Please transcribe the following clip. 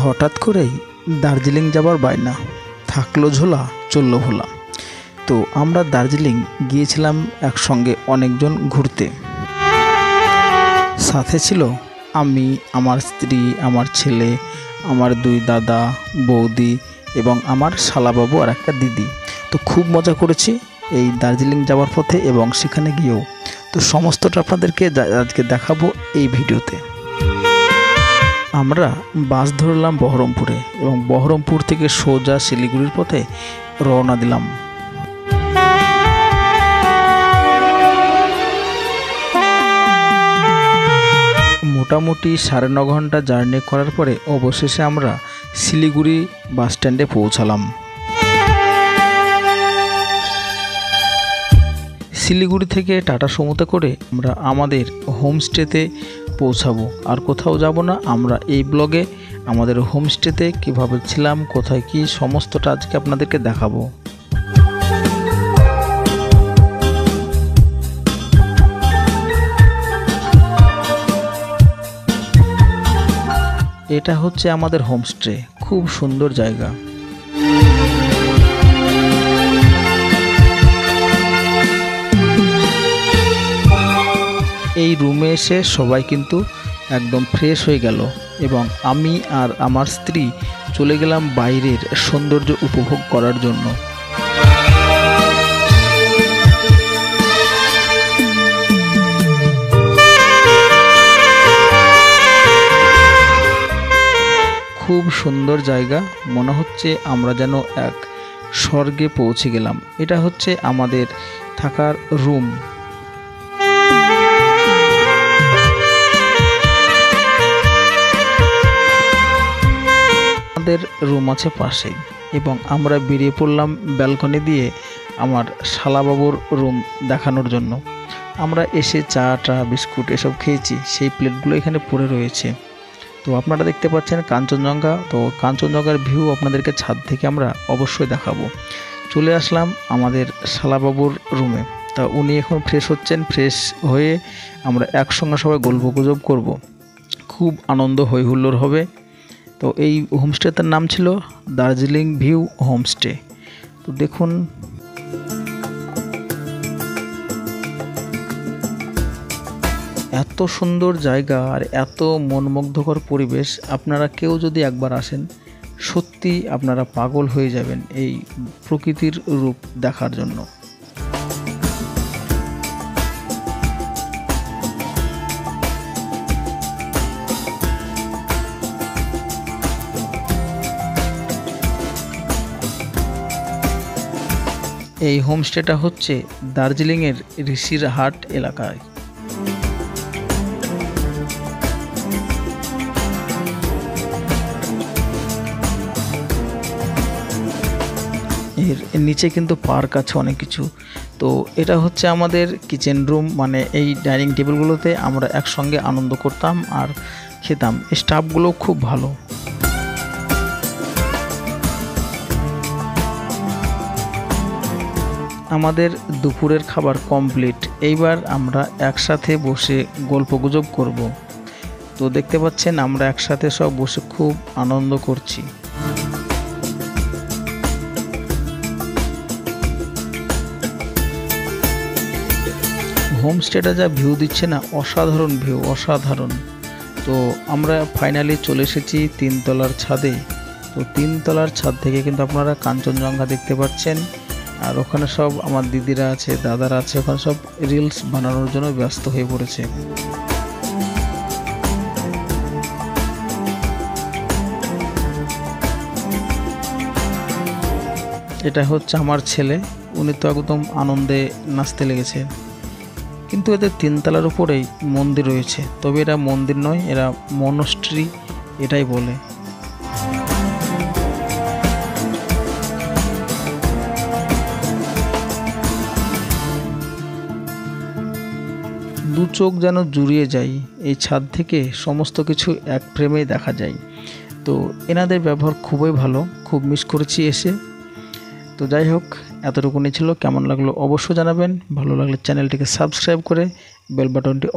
হঠাৎ করেই দার্জিলিং যাবার বায়না, থাকলো ঝোলা চললো ভোলা। তো আমরা দার্জিলিং গিয়েছিলাম একসঙ্গে অনেকজন ঘুরতে। সাথে ছিল আমি, আমার স্ত্রী, আমার ছেলে, আমার 2 দাদা বৌদি এবং আমার শালাবাবু আর একটা দিদি। তো খুব মজা করেছি এই দার্জিলিং যাওয়ার পথে এবং সেখানে গিয়েও। তো সমস্তটা আপনাদেরকে আজকে দেখাবো এই ভিডিওতে। আমরা বাস ধরলাম বহরমপুরে এবং বহরমপুর থেকে সোজা শিলিগুড়ির পথে রওনা দিলাম। মোটামুটি 9.5 ঘন্টা জার্নি করার পরে অবশেষে আমরা শিলিগুড়ি বাস স্ট্যান্ডে পৌঁছালাম। শিলিগুড়ি থেকে টাটা সুমোতে করে আমরা আমাদের হোমস্টেতে পৌঁছাবো। আর কোথাও যাব না। আমরা এই ব্লগে আমাদের হোমস্টেতে কীভাবে ছিলাম, কোথায় কি, সমস্তটা আজকে আপনাদেরকে দেখাবো। এটা হচ্ছে আমাদের হোমস্টে, খুব সুন্দর জায়গা। এই রুমে এসে সবাই কিন্তু একদম ফ্রেশ হয়ে গেল এবং আমি আর আমার স্ত্রী চলে গেলাম বাইরের সৌন্দর্য উপভোগ করার জন্য। খুব সুন্দর জায়গা, মনে হচ্ছে আমরা যেন এক স্বর্গে পৌঁছে গেলাম। এটা হচ্ছে আমাদের থাকার রুম। আমাদের রুম আছে পাশেই এবং আমরা বেরিয়ে পড়লাম ব্যালকনি দিয়ে আমার শালাবাবুর রুম দেখানোর জন্য। আমরা এসে চা বিস্কুট এসব খেয়েছি, সেই প্লেটগুলো এখানে পড়ে রয়েছে। তো আপনারা দেখতে পাচ্ছেন কাঞ্চনজঙ্ঘা। তো কাঞ্চনজঙ্ঘার ভিউ আপনাদেরকে ছাদ থেকে আমরা অবশ্যই দেখাবো। চলে আসলাম আমাদের শালাবাবুর রুমে। তা উনি এখন ফ্রেশ হচ্ছেন। ফ্রেশ হয়ে আমরা একসঙ্গে সবাই গল্পগুজব করব, খুব আনন্দ হই হুল্লোড় হবে। তো এই হোমস্টেটার নাম ছিল দার্জিলিং ভিউ হোমস্টে। তো দেখুন এত সুন্দর জায়গা আর এত মনমুগ্ধকর পরিবেশ। আপনারা কেউ যদি একবার আসেন, সত্যি আপনারা পাগল হয়ে যাবেন এই প্রকৃতির রূপ দেখার জন্য। এই হোমস্টেটা হচ্ছে দার্জিলিংয়ের ঋষিরহাট এলাকায়। এর নিচে কিন্তু পার্ক আছে অনেক কিছু। তো এটা হচ্ছে আমাদের কিচেন রুম, মানে এই ডাইনিং টেবিলগুলোতে আমরা একসঙ্গে আনন্দ করতাম আর খেতাম। স্টাফগুলো খুব ভালো। আমাদের দুপুরের খাবার কমপ্লিট। এইবার আমরা একসাথে বসে গল্পগুজব করব। তো দেখতে পাচ্ছেন আমরা একসাথে সব বসে খুব আনন্দ করছি। হোমস্টেটা যা ভিউ দিচ্ছে না, অসাধারণ ভিউ, অসাধারণ। তো আমরা ফাইনালি চলে এসেছি 3 তলার ছাদে। তো 3 তলার ছাদ থেকে কিন্তু আপনারা কাঞ্চনজঙ্ঘা দেখতে পাচ্ছেন। আর ওখানে সব আমার দিদিরা আছে, দাদারা আছে, ওখানে সব রিলস বানানোর জন্য ব্যস্ত হয়ে পড়েছে। এটা হচ্ছে আমার ছেলে, উনি তো একদম আনন্দে নাচতে লেগেছে। কিন্তু এদের 3 তলার উপরেই মন্দির রয়েছে, তবে এরা মন্দির নয়, এরা মনস্ট্রি এটাই বলে। দু চোখ যেন জুড়িয়ে যায়। এই ছাদ থেকে সমস্ত কিছু এক ফ্রেমেই দেখা যায়। তো এনাদের ব্যবহার খুবই ভালো, খুব মিস করেছি এসে। তো যাই হোক, এতটুকুনি ছিল। কেমন লাগলো অবশ্যই জানাবেন। ভালো লাগলে চ্যানেলটিকে সাবস্ক্রাইব করে বেল বাটনটি